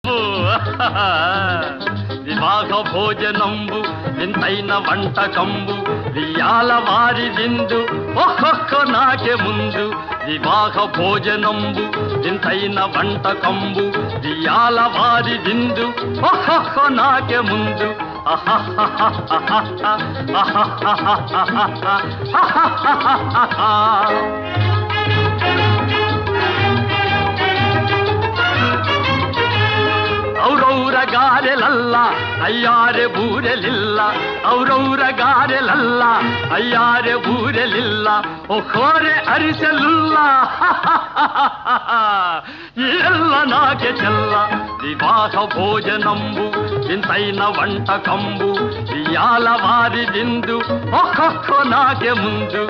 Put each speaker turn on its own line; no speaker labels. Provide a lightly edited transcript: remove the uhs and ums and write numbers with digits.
అబ్బో వివాహ భోజనంబు వింతైన వంటకంబు వియాల వారి విందు ఒక్కొక్క నాకే ముందు వివాహ భోజనంబు వింతైన వంటకంబు వియాల వారి విందు ఒక్కొక్క నాకే ముందు ಔರೌರ ಗಾರೆಲಲ್ಲ ಅಯ್ಯಾರೆ ಬೂರೆಲಿಲ್ಲ ಔರೌರ ಗಾರೆಲಲ್ಲ ಅಯ್ಯಾರೆ ಬೂರೆಲಿಲ್ಲ ಒಕ್ಕೋರೆ ಅರಿಸಲಿಲ್ಲ ಎಲ್ಲ ನಾಗೆ ಚೆಲ್ಲ ವಿವಾಹ ಭೋಜನಂಬು ಇಂತೈನ వంటకంబు ఇయాల వారి విందు ఒక్కొక్క నాకే ముందు